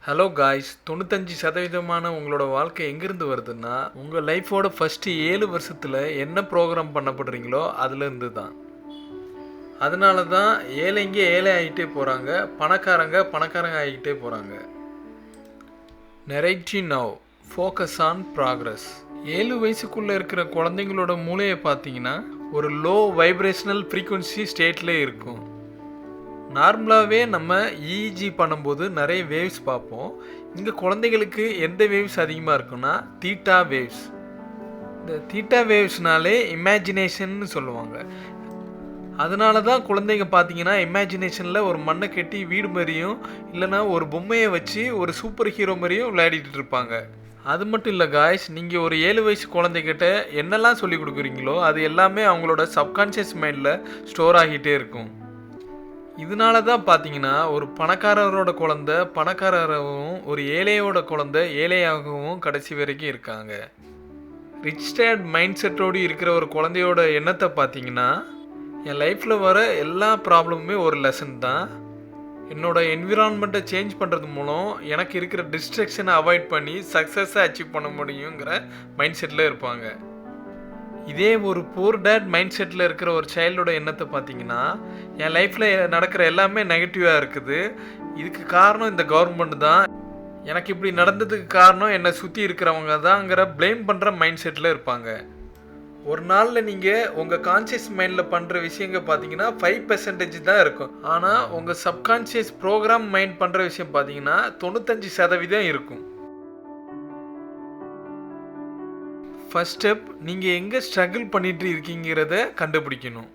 Hello guys, 95% உங்களோட வாழ்க்கை எங்கேருந்து வருதுன்னா உங்கள் லைஃபோட ஃபஸ்ட்டு 7 வருஷத்தில் என்ன ப்ரோக்ராம் பண்ணப்படுறீங்களோ அதுலேருந்து தான். அதனால தான் ஏழைங்க ஏழை ஆகிட்டே போகிறாங்க, பணக்காரங்க ஆகிக்கிட்டே போகிறாங்க. Narrative now, focus on progress. 7 வயசுக்குள்ளே இருக்கிற குழந்தைங்களோட மூளையை பார்த்தீங்கன்னா ஒரு லோ வைப்ரேஷனல் ஃப்ரீக்குவன்சி ஸ்டேட்லே இருக்கும். நார்மலாகவே நம்ம இஇஜி பண்ணும்போது நிறைய வேவ்ஸ் பார்ப்போம். இங்கே குழந்தைகளுக்கு எந்த வேவ்ஸ் அதிகமாக இருக்குன்னா தீட்டா வேவ்ஸ். இந்த தீட்டா வேவ்ஸ்னாலே இமேஜினேஷன்னு சொல்லுவாங்க. அதனால தான் குழந்தைங்க பார்த்தீங்கன்னா இமேஜினேஷனில் ஒரு மண்ணை கட்டி வீடு மாதிரியும் இல்லைனா ஒரு பொம்மையை வச்சு ஒரு சூப்பர் ஹீரோ மாதிரியும் விளையாடிட்டு இருப்பாங்க. அது மட்டும் இல்லை காய்ஸ், நீங்கள் ஒரு 7 வயசு குழந்தைகிட்ட என்னெல்லாம் சொல்லி கொடுக்குறீங்களோ அது எல்லாமே அவங்களோட சப்கான்ஷியஸ் மைண்டில் ஸ்டோர் ஆகிட்டே இருக்கும். இதனால தான் பார்த்தீங்கன்னா ஒரு பணக்காரரோட குழந்தை பணக்காரராகவும் ஒரு ஏழையோட குழந்தை ஏழையாகவும் கடைசி வரைக்கும் இருக்காங்க. ரிச் டேட் மைண்ட் செட்டோடு இருக்கிற ஒரு குழந்தையோட எண்ணத்தை பார்த்தீங்கன்னா என் லைஃப்பில் வர எல்லா ப்ராப்ளமுமே ஒரு லெசன் தான். என்னோடய என்விரான்மெண்ட்டை சேஞ்ச் பண்ணுறது மூலம் எனக்கு இருக்கிற டிஸ்ட்ராக்ஷனை அவாய்ட் பண்ணி சக்ஸஸை அச்சீவ் பண்ண முடியுங்கிற மைண்ட் செட்டில் இருப்பாங்க. இதே ஒரு புவர் டேட் மைண்ட் செட்டில் இருக்கிற ஒரு சைல்டோட எண்ணத்தை பார்த்தீங்கன்னா என் லைஃப்பில் நடக்கிற எல்லாமே நெகட்டிவாக இருக்குது, இதுக்கு காரணம் இந்த கவர்மெண்ட் தான், எனக்கு இப்படி நடந்ததுக்கு காரணம் என்னை சுற்றி இருக்கிறவங்க தான்ங்கிற ப்ளேம் பண்ணுற மைண்ட் செட்டில் இருப்பாங்க. ஒரு நாளில் நீங்கள் உங்கள் கான்ஷியஸ் மைண்டில் பண்ணுற விஷயங்கள் பார்த்தீங்கன்னா 5% தான் இருக்கும். ஆனால் உங்கள் சப்கான்ஷியஸ் ப்ரோக்ராம் மைண்ட் பண்ணுற விஷயம் பார்த்தீங்கன்னா 95% இருக்கும். ஃபஸ்ட் ஸ்டெப், நீங்கள் எங்கே ஸ்ட்ரகிள் பண்ணிட்டு இருக்கீங்கிறத கண்டுபிடிக்கணும்.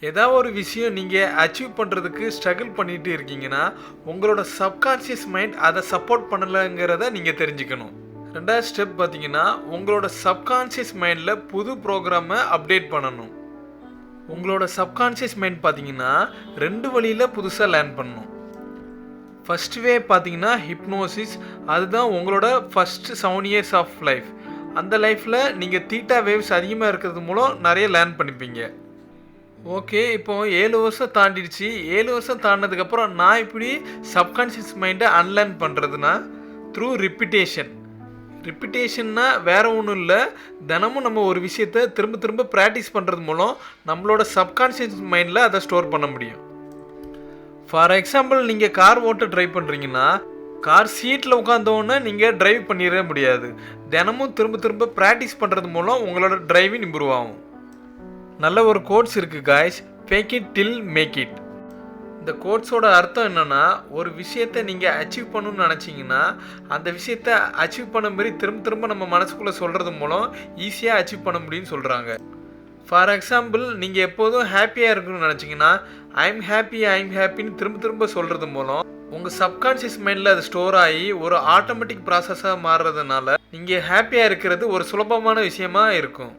ஏதாவது ஒரு விஷயம் நீங்கள் அச்சீவ் பண்ணுறதுக்கு ஸ்ட்ரகிள் பண்ணிட்டு இருக்கீங்கன்னா உங்களோட சப்கான்ஷியஸ் மைண்ட் அதை சப்போர்ட் பண்ணலைங்கிறத நீங்கள் தெரிஞ்சுக்கணும். ரெண்டாவது ஸ்டெப் பார்த்தீங்கன்னா உங்களோட சப்கான்ஷியஸ் மைண்டில் புது ப்ரோக்ராமை அப்டேட் பண்ணணும். உங்களோட சப்கான்ஷியஸ் மைண்ட் பார்த்தீங்கன்னா 2 வழியில் புதுசாக லேர்ன் பண்ணணும். ஃபஸ்ட் வே பார்த்தீங்கன்னா ஹிப்னோசிஸ். அதுதான் உங்களோட ஃபஸ்ட்டு 7 இயர்ஸ் ஆஃப் லைஃப். அந்த லைஃப்பில் நீங்கள் தீட்டா வேவ்ஸ் அதிகமாக இருக்கிறது மூலம் நிறைய லேர்ன் பண்ணிப்பீங்க. ஓகே, இப்போது 7 வருஷம் தாண்டிடுச்சு. 7 வருஷம் தாண்டினதுக்கப்புறம் நான் இப்படி சப்கான்ஷியஸ் மைண்டை அன்லேர்ன் பண்ணுறதுனா த்ரூ ரிப்பிட்டேஷன். ரிப்பிட்டேஷன்னா வேறு ஒன்றும் இல்லை, தினமும் நம்ம ஒரு விஷயத்தை திரும்ப திரும்ப ப்ராக்டிஸ் பண்ணுறது மூலம் நம்மளோட சப்கான்ஷியஸ் மைண்டில் அதை ஸ்டோர் பண்ண முடியும். ஃபார் எக்ஸாம்பிள், நீங்கள் கார் ஓட்ட ட்ரை பண்ணுறீங்கன்னா கார் சீட்டில் உட்காந்தோன்னே நீங்கள் ட்ரைவ் பண்ணிடவே முடியாது. தினமும் திரும்ப திரும்ப ப்ராக்டிஸ் பண்ணுறது மூலம் உங்களோட டிரைவிங் இம்ப்ரூவ் ஆகும். நல்ல ஒரு கோட்ஸ் இருக்குது guys, fake it till make it. இந்த கோட்ஸோட அர்த்தம் என்னென்னா, ஒரு விஷயத்தை நீங்கள் அச்சீவ் பண்ணணும்னு நினச்சிங்கன்னா அந்த விஷயத்தை அச்சீவ் பண்ண மாதிரி திரும்ப திரும்ப நம்ம மனசுக்குள்ளே சொல்கிறது மூலம் ஈஸியாக அச்சீவ் பண்ண முடியும்னு சொல்கிறாங்க. ஃபார் எக்ஸாம்பிள், நீங்கள் எப்போதும் ஹாப்பியாக இருக்கணும்னு நினச்சிங்கன்னா ஐம் ஹாப்பின்னு திரும்ப திரும்ப சொல்கிறது மூலம் உங்கள் சப்கான்ஷியஸ் மைண்டில் அது ஸ்டோர் ஆகி ஒரு ஆட்டோமேட்டிக் ப்ராசஸாக மாறுறதுனால நீங்கள் ஹாப்பியாக இருக்கிறது ஒரு சுலபமான விஷயமா இருக்கும்.